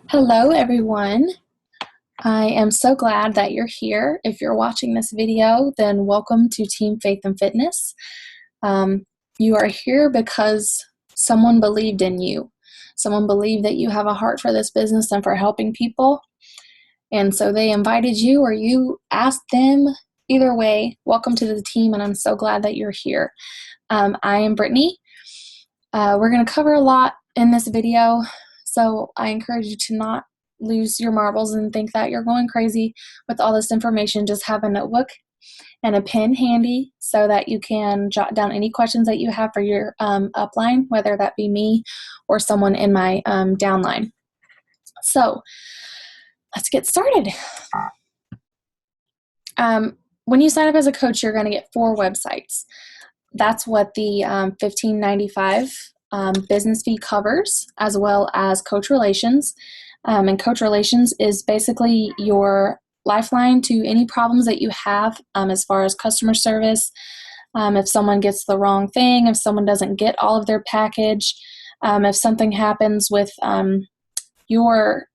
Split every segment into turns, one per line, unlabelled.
Hello, everyone. I am so glad that you're here. If you're watching this video, then welcome to Team Faith and Fitness. Um, you are here because someone believed in you. Someone believed that you have a heart for this business and for helping people. And so they invited you or you asked them. Either way, welcome to the team, and I'm so glad that you're here. I am Brittany. We're going to cover a lot in this video, so I encourage you to not lose your marbles and think that you're going crazy with all this information. Just have a notebook and a pen handy so that you can jot down any questions that you have for your upline, whether that be me or someone in my downline. So let's get started. When you sign up as a coach, you're going to get 4 websites. That's what the $15.95 business fee covers, as well as Coach Relations. And Coach Relations is basically your lifeline to any problems that you have as far as customer service. If someone gets the wrong thing, if someone doesn't get all of their package, if something happens with your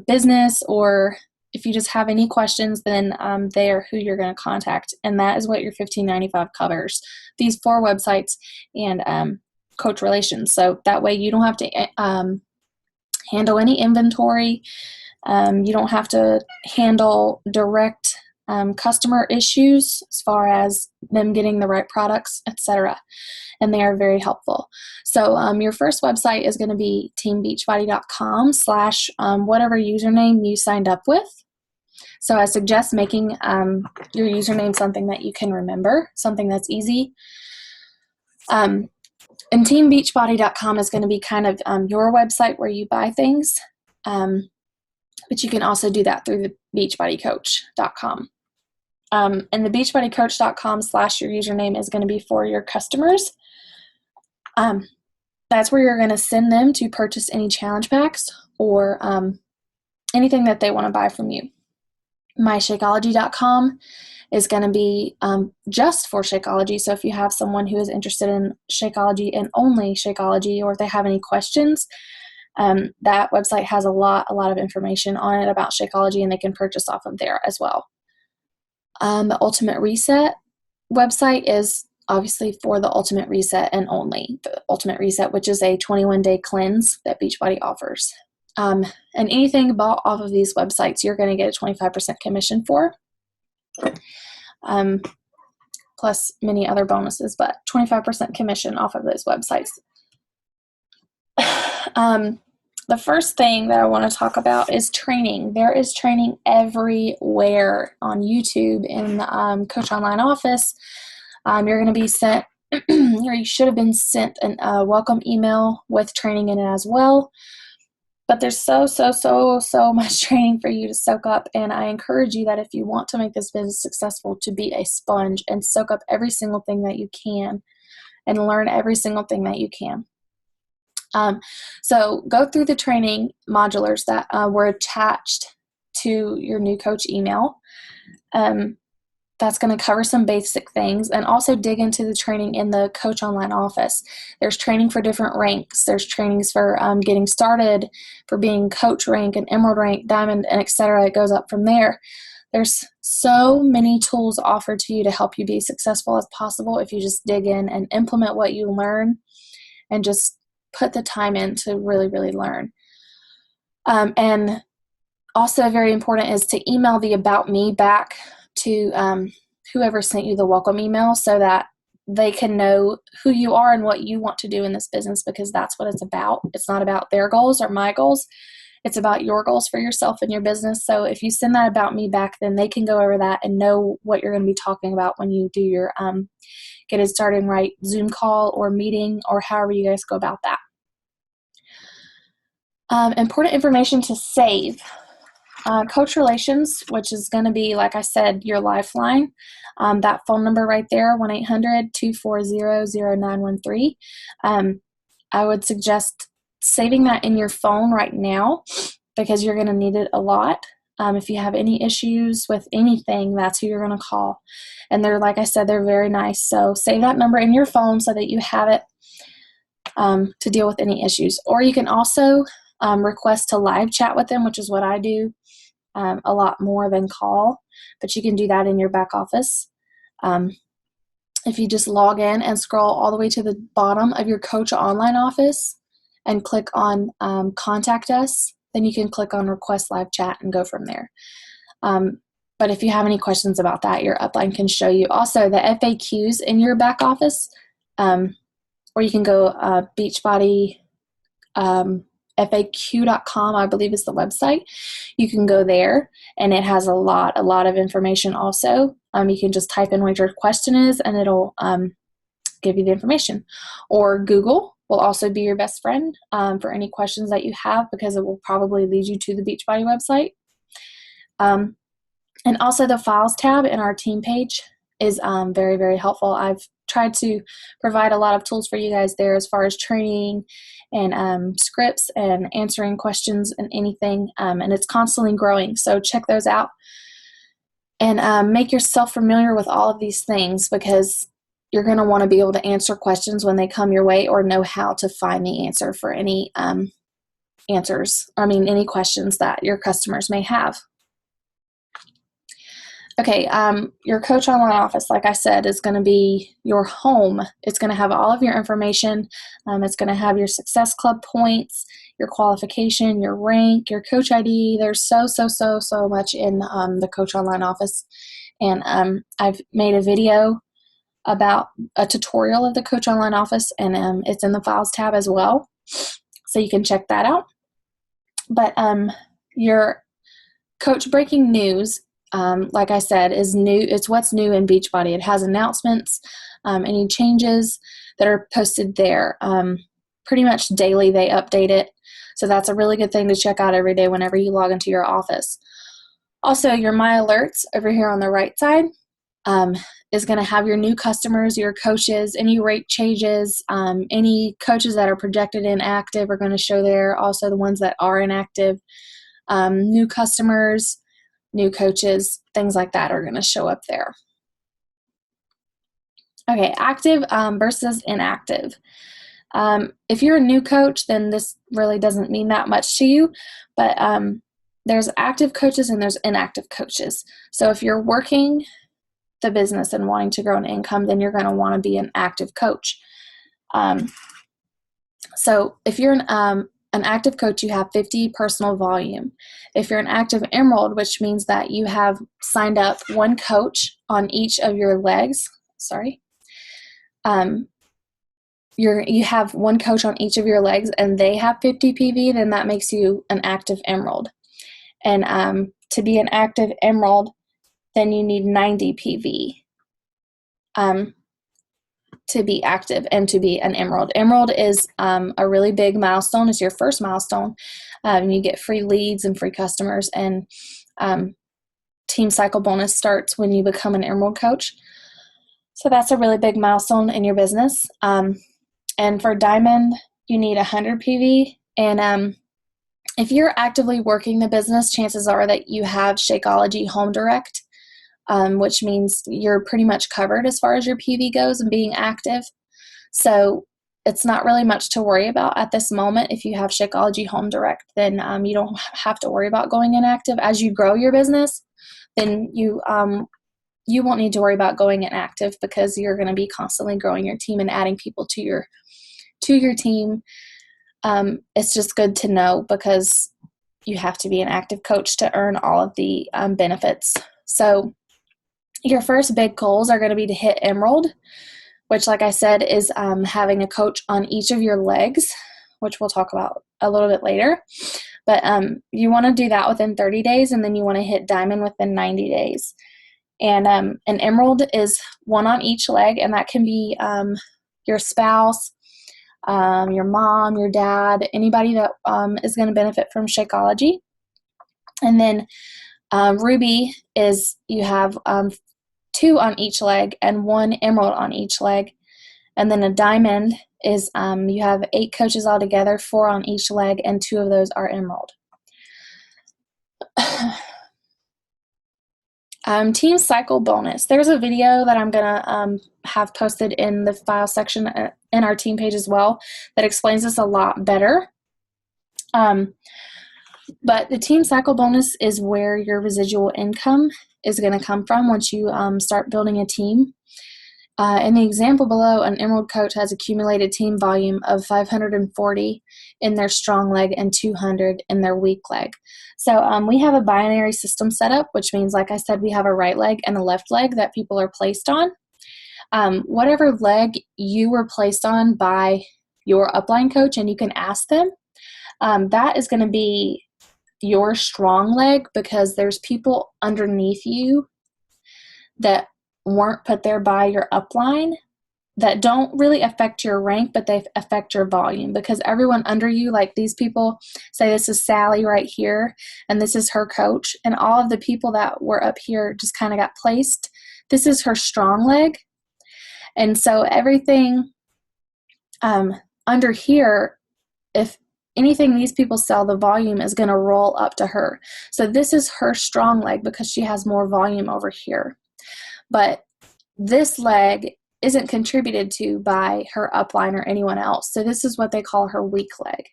business, or if you just have any questions, then they are who you're going to contact. And that is what your $15.95 covers. These 4 websites and Coach Relations. So that way you don't have to handle any inventory. You don't have to handle direct customer issues as far as them getting the right products, etc. And they are very helpful. So your first website is going to be teambeachbody.com / whatever username you signed up with. So I suggest making your username something that you can remember, something that's easy. And teambeachbody.com is going to be kind of your website where you buy things. But you can also do that through the beachbodycoach.com. And the beachbodycoach.com / your username is going to be for your customers. That's where you're going to send them to purchase any challenge packs or anything that they want to buy from you. MyShakeology.com is going to be just for Shakeology. So if you have someone who is interested in Shakeology and only Shakeology, or if they have any questions, that website has a lot of information on it about Shakeology, and they can purchase off of there as well. The Ultimate Reset website is obviously for the Ultimate Reset and only the Ultimate Reset, which is a 21-day cleanse that Beachbody offers. And anything bought off of these websites, you're going to get a 25% commission for, plus many other bonuses, but 25% commission off of those websites. The first thing that I want to talk about is training. There is training everywhere on YouTube, in the Coach Online office. You're going to be sent, or you should have been sent a welcome email with training in it as well. But there's so much training for you to soak up, and I encourage you that if you want to make this business successful, to be a sponge and soak up every single thing that you can and learn every single thing that you can. So go through the training modulars that were attached to your new coach email. That's going to cover some basic things, and also dig into the training in the Coach Online office. There's training for different ranks. There's trainings for getting started, for being coach rank and emerald rank, diamond, and etc. It goes up from there. There's so many tools offered to you to help you be successful as possible if you just dig in and implement what you learn and just put the time in to really learn. And also very important is to email the About Me back to whoever sent you the welcome email, so that they can know who you are and what you want to do in this business, because that's what it's about. It's not about their goals or my goals. It's about your goals for yourself and your business. So if you send that About Me back, then they can go over that and know what you're going to be talking about when you do your Get It Started Right Zoom call or meeting, or however you guys go about that. Important information to save. Coach Relations, which is going to be, like I said, your lifeline. That phone number right there, 1-800-240-0913. I would suggest saving that in your phone right now, because you're going to need it a lot. If you have any issues with anything, that's who you're going to call. And they're, like I said, they're very nice. So save that number in your phone so that you have it to deal with any issues. Or you can also request to live chat with them, which is what I do a lot more than call, but you can do that in your back office. If you just log in and scroll all the way to the bottom of your Coach Online office and click on Contact Us, then you can click on Request Live Chat and go from there. But if you have any questions about that, your upline can show you. Also, the FAQs in your back office, or you can go Beachbody FAQ.com, I believe is the website. You can go there, and it has a lot of information also. You can just type in what your question is, and it'll give you the information. Or Google will also be your best friend for any questions that you have, because it will probably lead you to the Beachbody website. And also the Files tab in our team page is very, very helpful. I've tried to provide a lot of tools for you guys there as far as training and scripts and answering questions and anything, and it's constantly growing. So check those out and make yourself familiar with all of these things, because you're going to want to be able to answer questions when they come your way, or know how to find the answer for any any questions that your customers may have. Okay, your Coach Online office, like I said, is going to be your home. It's going to have all of your information. It's going to have your Success Club points, your qualification, your rank, your Coach ID. There's so much in the Coach Online office. And I've made a video about a tutorial of the Coach Online office, and it's in the Files tab as well. So you can check that out. But your Coach Breaking News, like I said, is new. It's what's new in Beachbody. It has announcements, any changes that are posted there. Pretty much daily they update it. So that's a really good thing to check out every day whenever you log into your office. Also, your My Alerts over here on the right side is going to have your new customers, your coaches, any rate changes, any coaches that are projected inactive are going to show there. Also the ones that are inactive, new customers, new coaches, things like that are going to show up there. Okay, active versus inactive. If you're a new coach, then this really doesn't mean that much to you, but there's active coaches and there's inactive coaches. So if you're working the business and wanting to grow an income, then you're going to want to be an active coach. So if you're an active coach, you have 50 personal volume. If you're an active emerald, which means that you have signed up one coach on each of your legs, you have one coach on each of your legs and they have 50 PV, then that makes you an active emerald. And to be an active emerald, then you need 90 PV to be active and to be an emerald. Emerald is a really big milestone. It's your first milestone. You get free leads and free customers, and Team Cycle bonus starts when you become an emerald coach. So that's a really big milestone in your business. And for diamond, you need 100 PV. And if you're actively working the business, chances are that you have Shakeology Home Direct, which means you're pretty much covered as far as your PV goes and being active. So it's not really much to worry about at this moment. If you have Shakeology Home Direct, then you don't have to worry about going inactive. As you grow your business, then you won't need to worry about going inactive, because you're going to be constantly growing your team and adding people to your team. It's just good to know, because you have to be an active coach to earn all of the benefits. So your first big goals are going to be to hit emerald, which, like I said, is having a coach on each of your legs, which we'll talk about a little bit later. But you want to do that within 30 days, and then you want to hit diamond within 90 days. And an emerald is one on each leg, and that can be your spouse, your mom, your dad, anybody that is going to benefit from Shakeology. And then ruby is you have 2 on each leg and 1 emerald on each leg. And then a diamond is you have 8 coaches altogether, 4 on each leg, and 2 of those are emerald. Team Cycle bonus. There's a video that I'm going to have posted in the file section in our team page as well that explains this a lot better. But the team cycle bonus is where your residual income is going to come from once you start building a team. In the example below, an Emerald coach has accumulated team volume of 540 in their strong leg and 200 in their weak leg. So we have a binary system set up, which means, like I said, we have a right leg and a left leg that people are placed on. Whatever leg you were placed on by your upline coach, and you can ask them, that is going to be your strong leg, because there's people underneath you that weren't put there by your upline that don't really affect your rank, but they affect your volume, because everyone under you, like these people, say this is Sally right here, and this is her coach, and all of the people that were up here just kind of got placed. This is her strong leg. And so everything under here, if anything these people sell, the volume is going to roll up to her. So this is her strong leg because she has more volume over here. But this leg isn't contributed to by her upline or anyone else. So this is what they call her weak leg.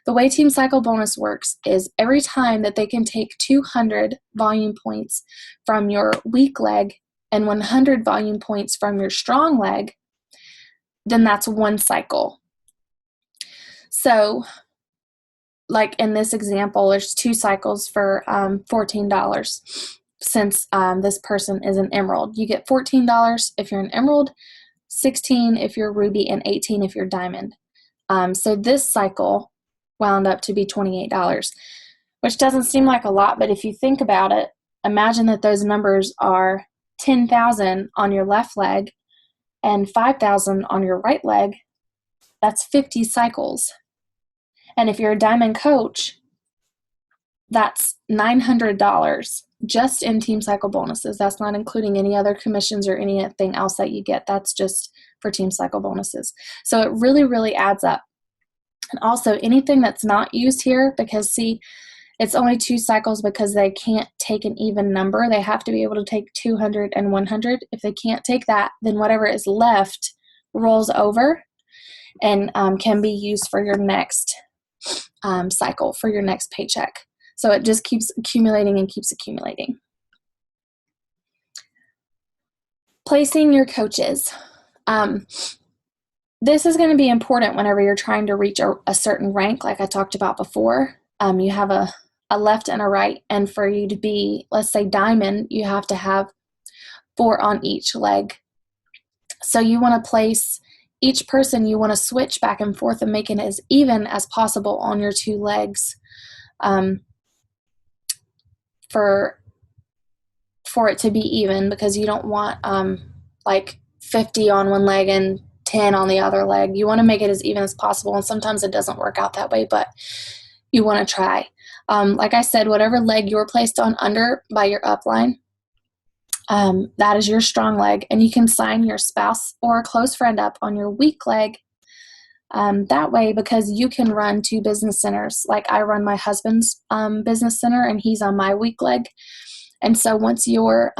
The way Team Cycle Bonus works is every time that they can take 200 volume points from your weak leg and 100 volume points from your strong leg, then that's one cycle. So like in this example, there's 2 cycles for $14. Since this person is an Emerald, you get $14 if you're an Emerald, $16 if you're Ruby, and $18 if you're Diamond. So this cycle wound up to be $28, which doesn't seem like a lot, but if you think about it, imagine that those numbers are 10,000 on your left leg and 5,000 on your right leg. That's 50 cycles. And if you're a Diamond coach, that's $900 just in Team Cycle bonuses. That's not including any other commissions or anything else that you get. That's just for Team Cycle bonuses. So it really, really adds up. And also anything that's not used here, because see, it's only 2 cycles because they can't take an even number. They have to be able to take 200 and 100. If they can't take that, then whatever is left rolls over and can be used for your next cycle, for your next paycheck. So it just keeps accumulating and keeps accumulating. Placing your coaches. This is going to be important whenever you're trying to reach a certain rank, like I talked about before. You have a left and a right, and for you to be, let's say, Diamond, you have to have 4 on each leg. So you want to place each person, you want to switch back and forth and make it as even as possible on your 2 legs. For it to be even, because you don't want like 50 on one leg and 10 on the other leg. You want to make it as even as possible, and sometimes it doesn't work out that way, but you want to try. Like I said, whatever leg you're placed on under by your upline, that is your strong leg, and you can sign your spouse or a close friend up on your weak leg. That way, because you can run 2 business centers. Like I run my husband's business center, and he's on my weak leg. And so once you're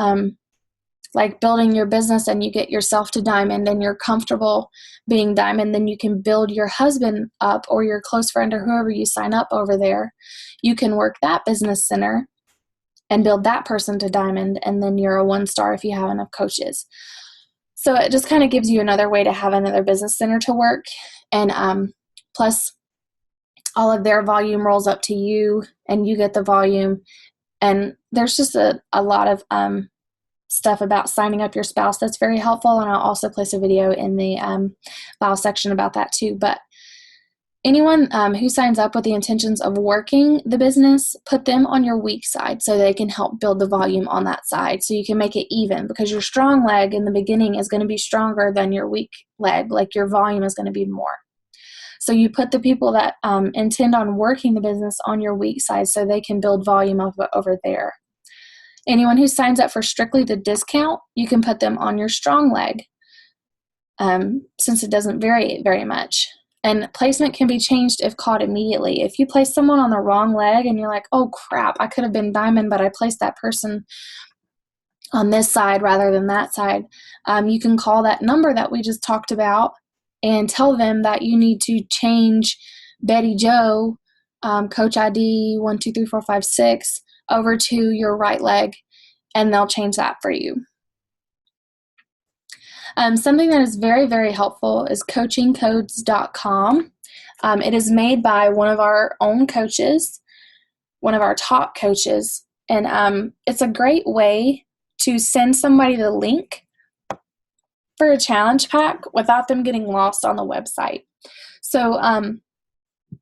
like building your business and you get yourself to Diamond and you're comfortable being Diamond, then you can build your husband up, or your close friend, or whoever you sign up over there. You can work that business center and build that person to Diamond, and then you're a 1-star if you have enough coaches. So it just kind of gives you another way to have another business center to work. And plus, all of their volume rolls up to you, and you get the volume. And there's just a lot of stuff about signing up your spouse that's very helpful, and I'll also place a video in the file section about that too. But anyone who signs up with the intentions of working the business, put them on your weak side so they can help build the volume on that side, so you can make it even, because your strong leg in the beginning is going to be stronger than your weak leg. Like your volume is going to be more. So you put the people that intend on working the business on your weak side so they can build volume over there. Anyone who signs up for strictly the discount, you can put them on your strong leg, since it doesn't vary very much. And placement can be changed if caught immediately. If you place someone on the wrong leg and you're like, oh crap, I could have been Diamond, but I placed that person on this side rather than that side, you can call that number that we just talked about and tell them that you need to change Betty Joe Coach ID 123456 over to your right leg, and they'll change that for you. Something that is very, very helpful is coachingcodes.com. It is made by one of our own coaches, one of our top coaches, and it's a great way to send somebody the link for a challenge pack without them getting lost on the website. So,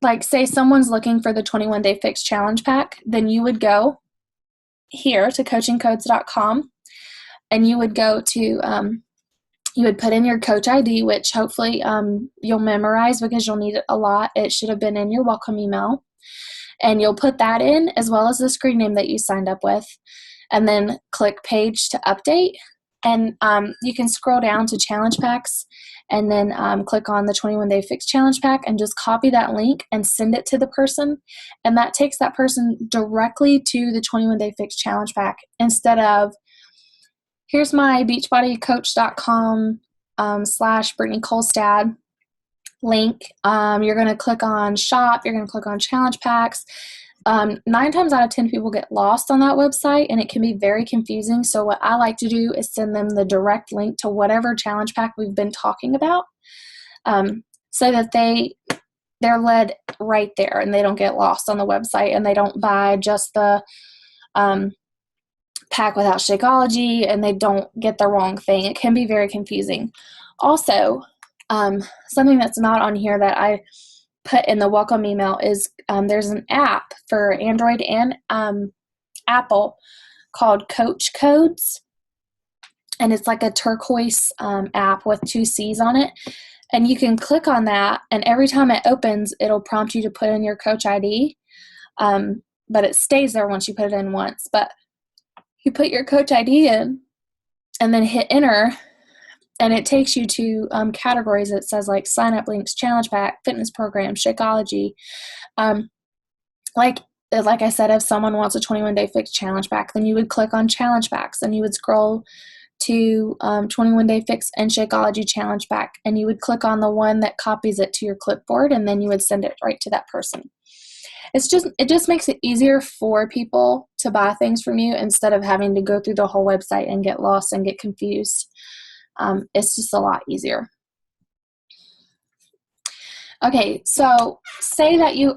like say someone's looking for the 21-day fix challenge pack, then you would go here to coachingcodes.com, and you would go to you would put in your coach ID, which hopefully you'll memorize because you'll need it a lot. It should have been in your welcome email. And you'll put that in as well as the screen name that you signed up with, and then click page to update. And you can scroll down to challenge packs, and then click on the 21-day fix challenge pack and just copy that link and send it to the person. And that takes that person directly to the 21-day fix challenge pack instead of, here's my beachbodycoach.com / Brittany Kolstad link. You're going to click on shop. You're going to click on challenge packs. 9 times out of 10 people get lost on that website, and it can be very confusing. So what I like to do is send them the direct link to whatever challenge pack we've been talking about, so that they're led right there and they don't get lost on the website, and they don't buy just the pack without Shakeology, and they don't get the wrong thing. It can be very confusing. Also, something that's not on here that I put in the welcome email is there's an app for Android and Apple called Coach Codes, and it's like a turquoise app with 2 C's on it, and you can click on that, and every time it opens it'll prompt you to put in your coach ID, but it stays there once you put it in once. But you put your coach ID in and then hit enter, and it takes you to categories that says like sign up links, challenge pack, fitness program, Shakeology. Like I said, if someone wants a 21-day fix challenge pack, then you would click on challenge packs, and you would scroll to 21-day fix and Shakeology challenge pack, and you would click on the one that copies it to your clipboard, and then you would send it right to that person. It just makes it easier for people to buy things from you instead of having to go through the whole website and get lost and get confused. It's just a lot easier. Okay, so say that you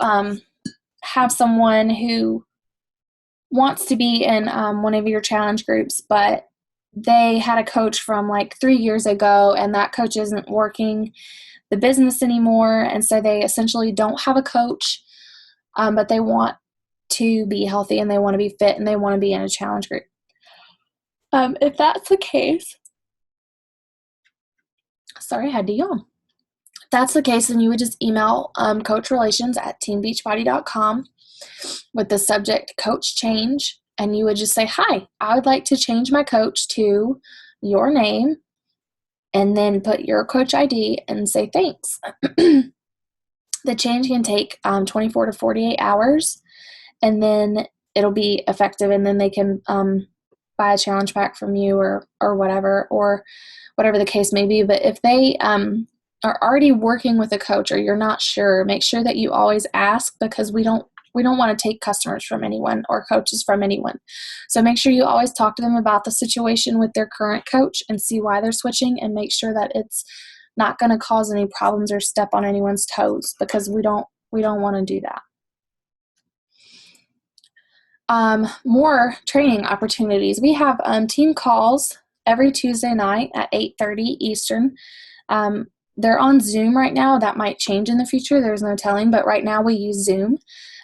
have someone who wants to be in one of your challenge groups, but they had a coach from like 3 years ago, and that coach isn't working the business anymore, and so they essentially don't have a coach, but they want to be healthy and they want to be fit and they want to be in a challenge group. If that's the case, sorry, I had to yawn. If that's the case, then you would just email coachrelations@teambeachbody.com with the subject coach change, and you would just say, hi, I would like to change my coach to your name, and then put your coach ID and say thanks. The change can take 24 to 48 hours, and then it'll be effective, and then they can buy a challenge pack from you or whatever the case may be. But if they are already working with a coach, or you're not sure, make sure that you always ask, because we don't want to take customers from anyone or coaches from anyone. So make sure you always talk to them about the situation with their current coach and see why they're switching, and make sure that it's not going to cause any problems or step on anyone's toes, because we don't want to do that. More training opportunities. We have team calls every Tuesday night at 8:30 Eastern. They're on Zoom right now. That might change in the future. There's no telling, but right now we use Zoom.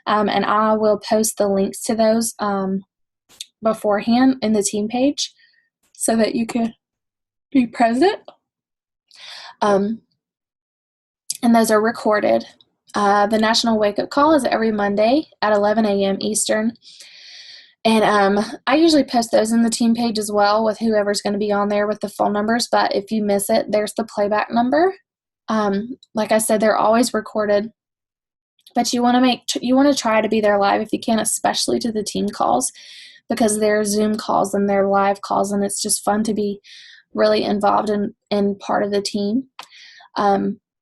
And I will post the links to those beforehand in the team page so that you can be present. And those are recorded. The National Wake Up Call is every Monday at 11 a.m. Eastern. And I usually post those in the team page as well with whoever's going to be on there with the phone numbers. But if you miss it, there's the playback number. Like I said, they're always recorded. But you want to try to be there live if you can, especially to the team calls, because they're Zoom calls and they're live calls, and it's just fun to be really involved in part of the team.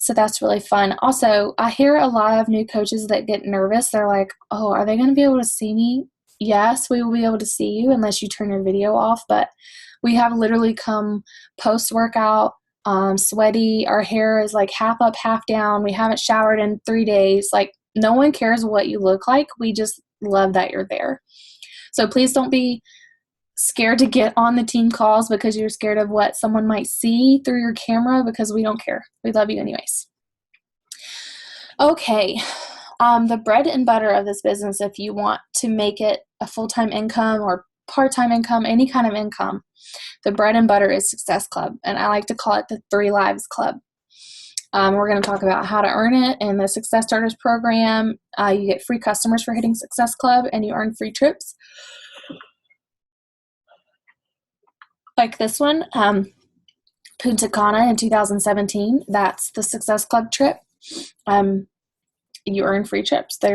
So that's really fun. Also, I hear a lot of new coaches that get nervous. They're like, oh, are they going to be able to see me? Yes, we will be able to see you unless you turn your video off. But we have literally come post-workout, sweaty. Our hair is like half up, half down. We haven't showered in 3 days. Like, no one cares what you look like. We just love that you're there. So please don't be scared to get on the team calls because you're scared of what someone might see through your camera, because we don't care. We love you anyways. Okay. The bread and butter of this business, if you want to make it a full-time income or part-time income, any kind of income, the bread and butter is Success Club, and I like to call it the 3 Lives Club. We're going to talk about how to earn it in the Success Starters program. You get free customers for hitting Success Club, and you earn free trips. Like this one, Punta Cana in 2017. That's the Success Club trip. You earn free trips. They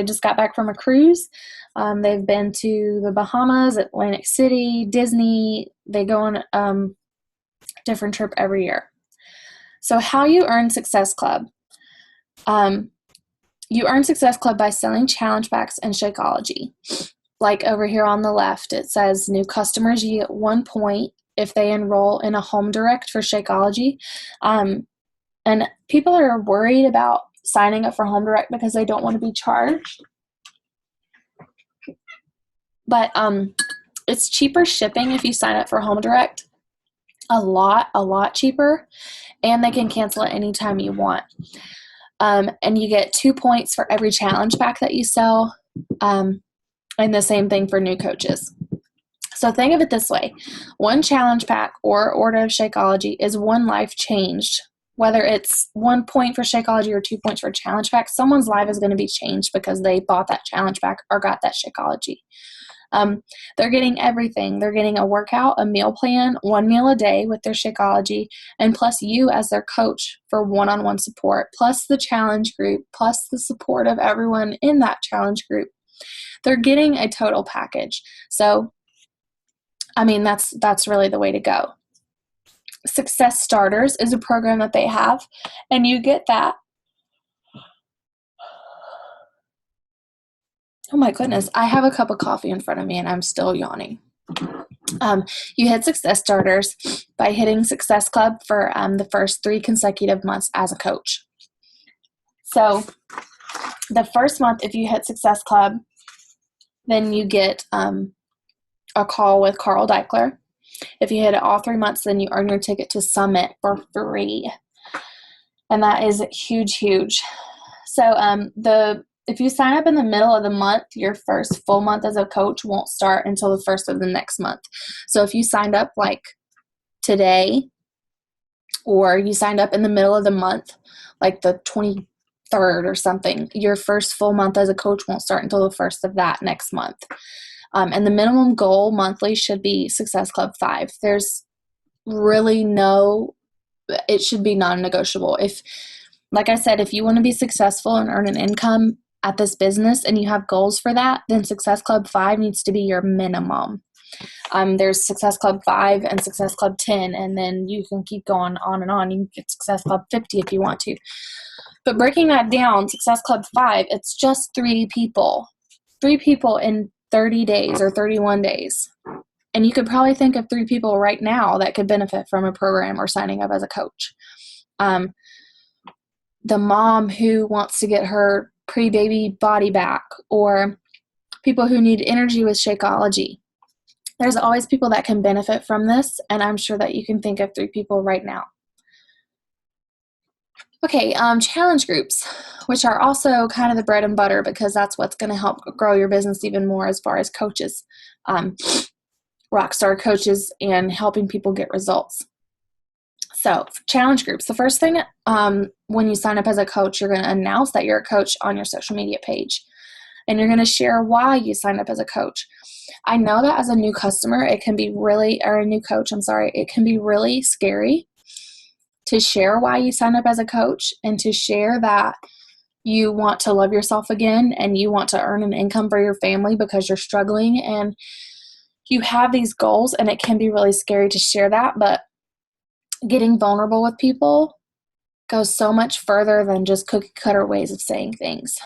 just got back from a cruise. They've been to the Bahamas, Atlantic City, Disney. They go on a different trip every year. So how you earn Success Club. You earn Success Club by selling challenge packs and Shakeology. Like over here on the left, it says new customers, you get 1 point if they enroll in a home direct for Shakeology. And people are worried about signing up for home direct because they don't want to be charged. But it's cheaper shipping if you sign up for home direct. A lot cheaper. And they can cancel it anytime you want. And you get 2 points for every challenge pack that you sell. And the same thing for new coaches. So think of it this way. 1 challenge pack or order of Shakeology is 1 life changed. Whether it's 1 point for Shakeology or 2 points for challenge pack, someone's life is going to be changed because they bought that challenge pack or got that Shakeology. They're getting everything. They're getting a workout, a meal plan, 1 meal a day with their Shakeology, and plus you as their coach for one-on-one support, plus the challenge group, plus the support of everyone in that challenge group. They're getting a total package. So, I mean, that's really the way to go. Success Starters is a program that they have, and you get that. Oh my goodness, I have a cup of coffee in front of me and I'm still yawning. You hit Success Starters by hitting Success Club for the first 3 consecutive months as a coach. So the first month, if you hit Success Club, then you get a call with Carl Deichler. If you hit it all 3 months, then you earn your ticket to Summit for free. And that is huge. So if you sign up in the middle of the month, your first full month as a coach won't start until the first of the next month. So if you signed up like today, or you signed up in the middle of the month, like the 23rd or something, your first full month as a coach won't start until the first of that next month. And the minimum goal monthly should be Success Club 5. There's really it should be non-negotiable. Like I said, if you want to be successful and earn an income at this business and you have goals for that, then Success Club 5 needs to be your minimum. There's Success Club 5 and Success Club 10, and then you can keep going on and on. You can get Success Club 50 if you want to. But breaking that down, Success Club 5, it's just 3 people. 3 people in 30 days or 31 days. And you could probably think of 3 people right now that could benefit from a program or signing up as a coach. The mom who wants to get her pre-baby body back, or people who need energy with Shakeology. There's always people that can benefit from this, and I'm sure that you can think of 3 people right now. Okay, challenge groups, which are also kind of the bread and butter because that's what's going to help grow your business even more as far as coaches, rockstar coaches, and helping people get results. So challenge groups. The first thing, when you sign up as a coach, you're going to announce that you're a coach on your social media page. And you're going to share why you signed up as a coach. I know that as a new customer, it can be it can be really scary to share why you signed up as a coach and to share that you want to love yourself again and you want to earn an income for your family because you're struggling and you have these goals, and it can be really scary to share that, but getting vulnerable with people goes so much further than just cookie cutter ways of saying things.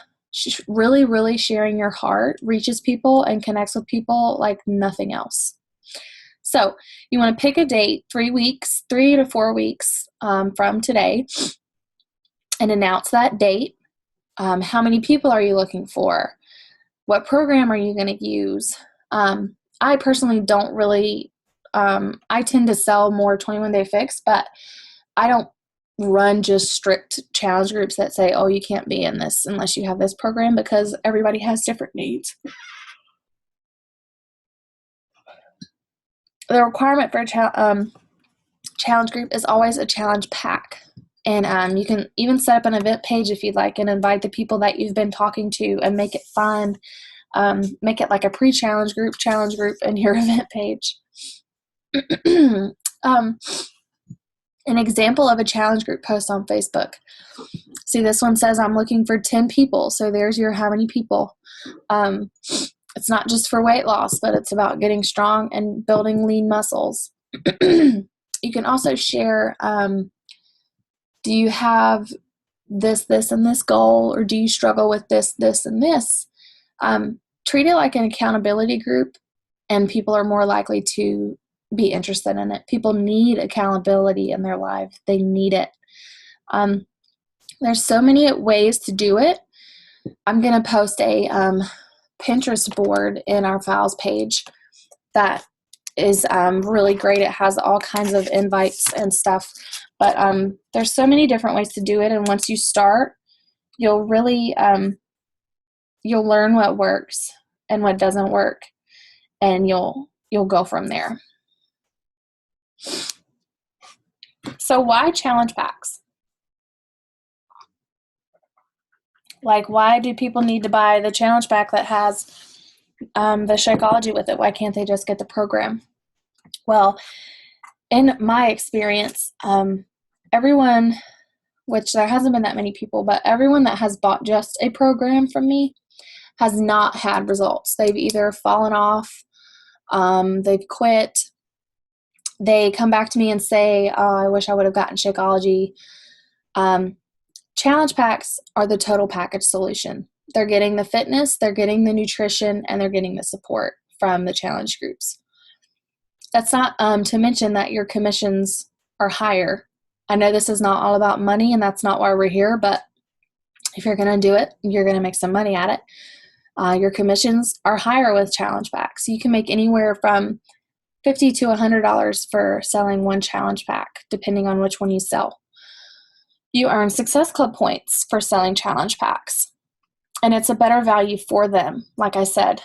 Really, really sharing your heart reaches people and connects with people like nothing else. So you want to pick a date, 3 to 4 weeks from today, and announce that date. How many people are you looking for? What program are you going to use? I personally don't really, I tend to sell more 21 Day Fix, but I don't run just strict challenge groups that say, oh, you can't be in this unless you have this program, because everybody has different needs. The requirement for a challenge group is always a challenge pack. And you can even set up an event page if you'd like and invite the people that you've been talking to and make it fun. Make it like a pre-challenge group, challenge group, and your event page. An example of a challenge group post on Facebook. See, this one says I'm looking for 10 people. So there's your how many people. It's not just for weight loss, but it's about getting strong and building lean muscles. You can also share, do you have this, and this goal, or do you struggle with this, and this? Treat it like an accountability group, and people are more likely to be interested in it. People need accountability in their life. They need it. There's so many ways to do it. I'm going to post a Pinterest board in our files page that is really great. It has all kinds of invites and stuff, but there's so many different ways to do it. And once you start, you'll really, you'll learn what works and what doesn't work, and you'll go from there. So why challenge packs? Like, why do people need to buy the challenge pack that has the Shakeology with it? Why can't they just get the program? Well, in my experience, everyone, which there hasn't been that many people, but everyone that has bought just a program from me has not had results. They've either fallen off, they've quit, they come back to me and say, oh, I wish I would have gotten Shakeology. Challenge packs are the total package solution. They're getting the fitness, they're getting the nutrition, and they're getting the support from the challenge groups. That's not to mention that your commissions are higher. I know this is not all about money, and that's not why we're here, but if you're going to do it, you're going to make some money at it. Your commissions are higher with challenge packs. You can make anywhere from $50 to $100 for selling one challenge pack, depending on which one you sell. You earn Success Club points for selling challenge packs, and it's a better value for them. Like I said,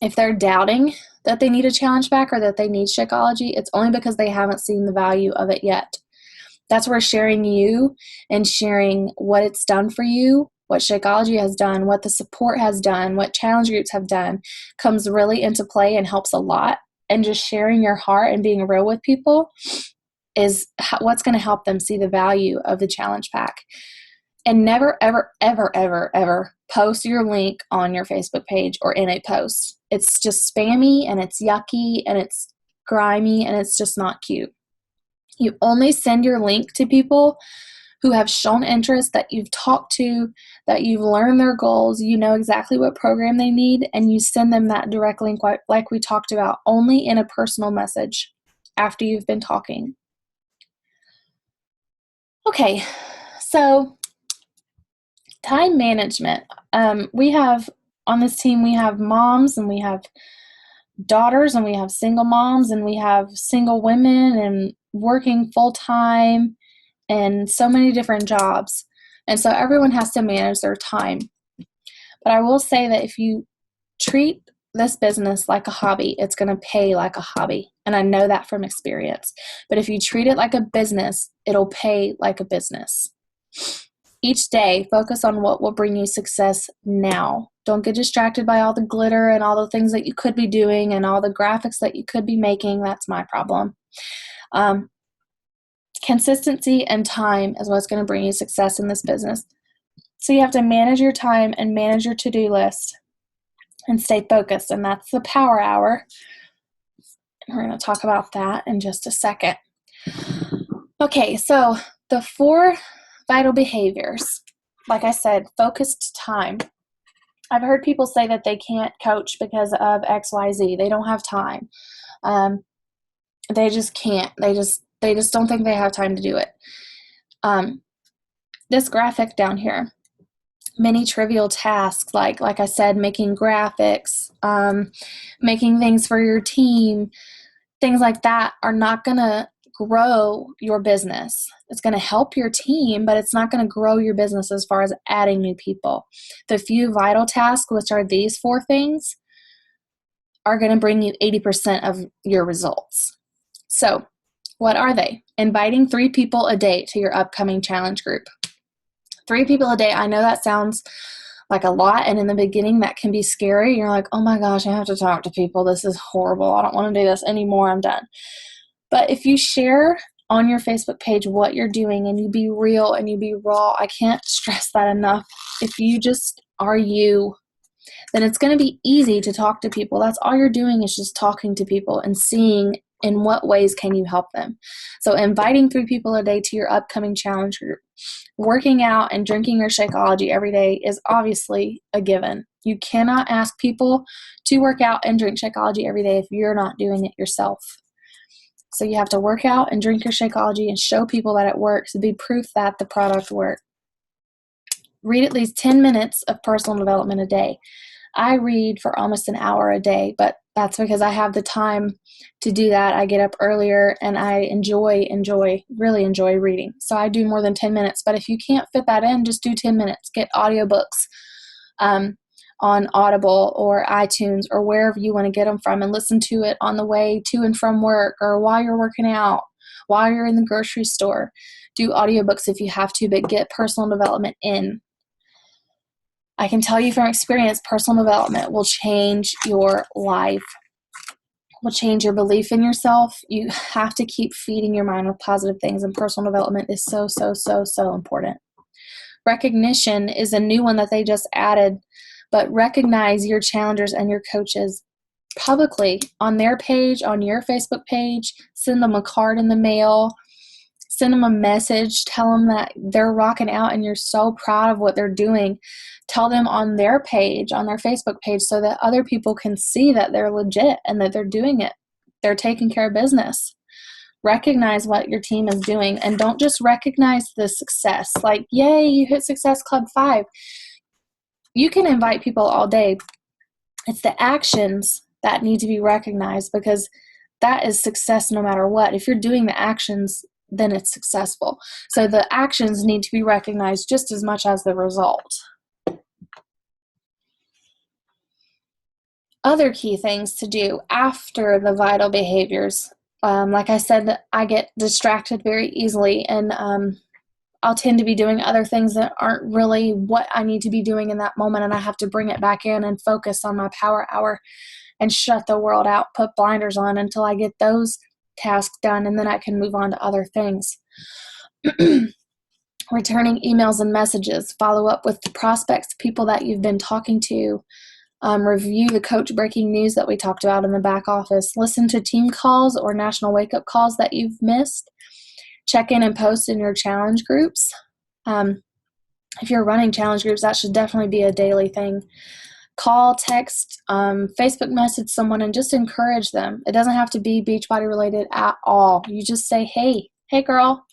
if they're doubting that they need a challenge pack or that they need Shakeology, it's only because they haven't seen the value of it yet. That's where sharing you and sharing what it's done for you, what Shakeology has done, what the support has done, what challenge groups have done, comes really into play and helps a lot. And just sharing your heart and being real with people is what's going to help them see the value of the challenge pack. And never, ever, ever, ever, ever post your link on your Facebook page or in a post. It's just spammy, and it's yucky, and it's grimy, and it's just not cute. You only send your link to people who have shown interest, that you've talked to, that you've learned their goals, you know exactly what program they need, and you send them that direct link like we talked about, only in a personal message after you've been talking. Okay, so time management. We have, on this team, we have moms, and we have daughters, and we have single moms, and we have single women, and working full-time, and so many different jobs. And so everyone has to manage their time. But I will say that if you treat this business like a hobby, it's going to pay like a hobby. And I know that from experience. But if you treat it like a business, it'll pay like a business. Each day, focus on what will bring you success now. Don't get distracted by all the glitter and all the things that you could be doing and all the graphics that you could be making. That's my problem. Consistency and time is what's going to bring you success in this business. So you have to manage your time and manage your to-do list and stay focused. And that's the power hour. We're going to talk about that in just a second. Okay, so The 4 vital behaviors, like I said, focused time. I've heard people say that they can't coach because of XYZ. They don't have time. They just can't. They just don't think they have time to do it. This graphic down here, many trivial tasks, like I said, making graphics, making things for your team, things like that are not going to grow your business. It's going to help your team, but it's not going to grow your business as far as adding new people. The few vital tasks, which are these 4 things, are going to bring you 80% of your results. So, what are they? Inviting 3 people a day to your upcoming challenge group. 3 people a day, I know that sounds like a lot, and in the beginning that can be scary. You're like, oh my gosh, I have to talk to people. This is horrible. I don't want to do this anymore. I'm done. But if you share on your Facebook page what you're doing and you be real and you be raw, I can't stress that enough. If you just are you, then it's going to be easy to talk to people. That's all you're doing is just talking to people and seeing in what ways can you help them. So inviting 3 people a day to your upcoming challenge group. Working out and drinking your Shakeology every day is obviously a given. You cannot ask people to work out and drink Shakeology every day if you're not doing it yourself. So you have to work out and drink your Shakeology and show people that it works to be proof that the product works. Read at least 10 minutes of personal development a day. I read for almost an hour a day, but that's because I have the time to do that. I get up earlier and I really enjoy reading. So I do more than 10 minutes, but if you can't fit that in, just do 10 minutes. Get audiobooks on Audible or iTunes or wherever you want to get them from and listen to it on the way to and from work or while you're working out, while you're in the grocery store. Do audiobooks if you have to, but get personal development in. I can tell you from experience, personal development will change your life, will change your belief in yourself. You have to keep feeding your mind with positive things, and personal development is so, so, so, so important. Recognition is a new one that they just added, but recognize your challengers and your coaches publicly on their page, on your Facebook page. Send them a card in the mail. Send them a message. Tell them that they're rocking out and you're so proud of what they're doing. Tell them on their page, on their Facebook page, so that other people can see that they're legit and that they're doing it. They're taking care of business. Recognize what your team is doing, and don't just recognize the success. Like, yay, you hit Success Club 5. You can invite people all day. It's the actions that need to be recognized, because that is success no matter what. If you're doing the actions, then it's successful. So the actions need to be recognized just as much as the result. Other key things to do after the vital behaviors. Like I said, I get distracted very easily, and I'll tend to be doing other things that aren't really what I need to be doing in that moment, and I have to bring it back in and focus on my power hour and shut the world out, put blinders on until I get those tasks done, and then I can move on to other things. Returning emails and messages, follow up with the prospects, people that you've been talking to, review the coach breaking news that we talked about in the back office, listen to team calls or national wake-up calls that you've missed, check in and post in your challenge groups. If you're running challenge groups, that should definitely be a daily thing. Call, text, Facebook message someone and just encourage them. It doesn't have to be Beachbody related at all. You just say, hey girl,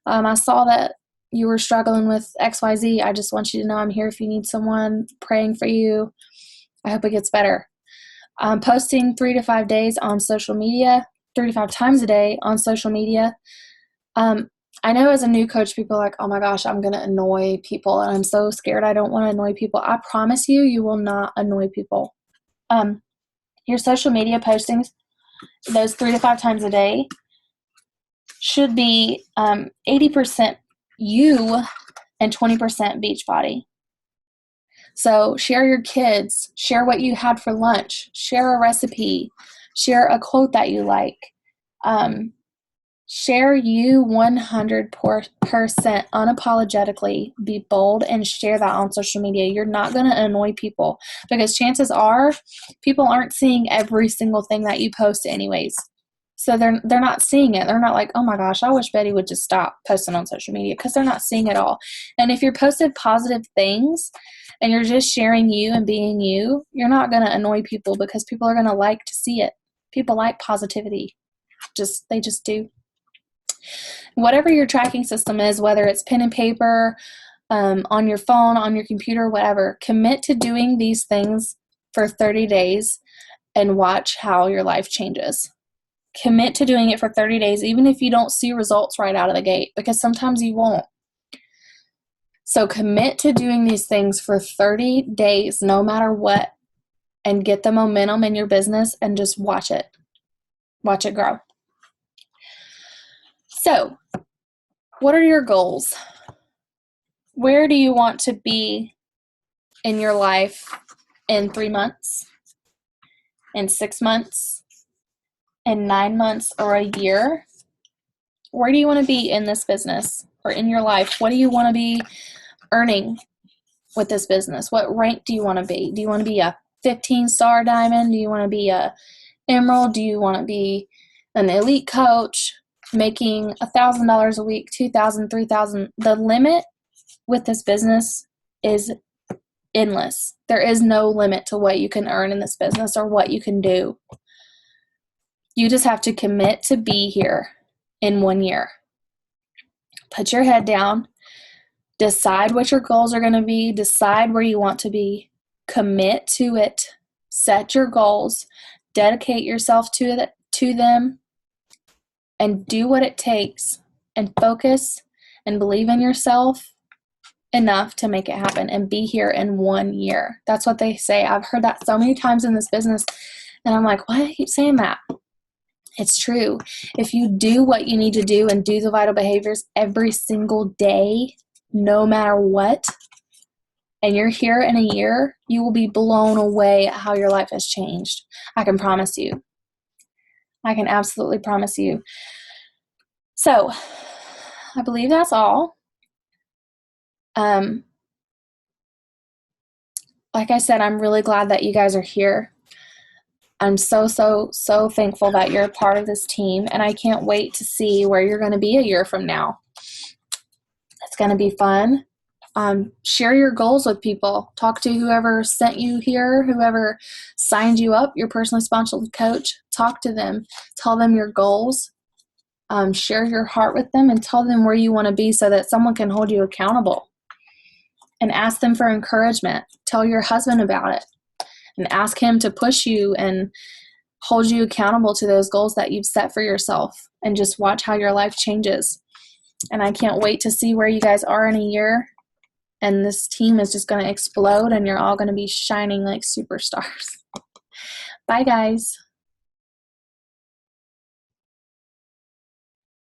I saw that you were struggling with XYZ. I just want you to know I'm here if you need someone, praying for you. I hope it gets better. Posting 3 to 5 days on social media, 3 to 5 times a day on social media. I know as a new coach, people are like, oh my gosh, I'm going to annoy people, and I'm so scared. I don't want to annoy people. I promise you, you will not annoy people. Your social media postings, those 3 to 5 times a day, should be 80% you and 20% Beachbody. So share your kids, share what you had for lunch, share a recipe, share a quote that you like. Share you 100% unapologetically. Be bold and share that on social media. You're not going to annoy people, because chances are people aren't seeing every single thing that you post anyways. So they're not seeing it. They're not like, oh my gosh, I wish Betty would just stop posting on social media, because they're not seeing it all. And if you're posted positive things and you're just sharing you and being you, you're not going to annoy people, because people are going to like to see it. People like positivity. They just do. Whatever your tracking system is, whether it's pen and paper, on your phone, on your computer, whatever, commit to doing these things for 30 days and watch how your life changes. Commit to doing it for 30 days, even if you don't see results right out of the gate, because sometimes you won't. So commit to doing these things for 30 days, no matter what, and get the momentum in your business and just watch it. Watch it grow. So, what are your goals? Where do you want to be in your life in 3 months, in 6 months, in 9 months, or a year? Where do you want to be in this business or in your life? What do you want to be earning with this business? What rank do you want to be? Do you want to be a 15-star diamond? Do you want to be a emerald? Do you want to be an elite coach making $1,000 a week, $2,000, $3,000? The limit with this business is endless. There is no limit to what you can earn in this business or what you can do. You just have to commit to be here in 1 year. Put your head down. Decide what your goals are going to be. Decide where you want to be. Commit to it. Set your goals. Dedicate yourself to them. And do what it takes. And focus and believe in yourself enough to make it happen and be here in 1 year. That's what they say. I've heard that so many times in this business, and I'm like, why do I keep saying that? It's true. If you do what you need to do and do the vital behaviors every single day, no matter what, and you're here in a year, you will be blown away at how your life has changed. I can promise you. I can absolutely promise you. So, I believe that's all. Like I said, I'm really glad that you guys are here. I'm so thankful that you're a part of this team, and I can't wait to see where you're going to be a year from now. It's going to be fun. Share your goals with people. Talk to whoever sent you here, whoever signed you up, your personally sponsored coach. Talk to them. Tell them your goals. Share your heart with them and tell them where you want to be so that someone can hold you accountable. And ask them for encouragement. Tell your husband about it. And ask him to push you and hold you accountable to those goals that you've set for yourself. And just watch how your life changes. And I can't wait to see where you guys are in a year. And this team is just going to explode, and you're all going to be shining like superstars. Bye, guys.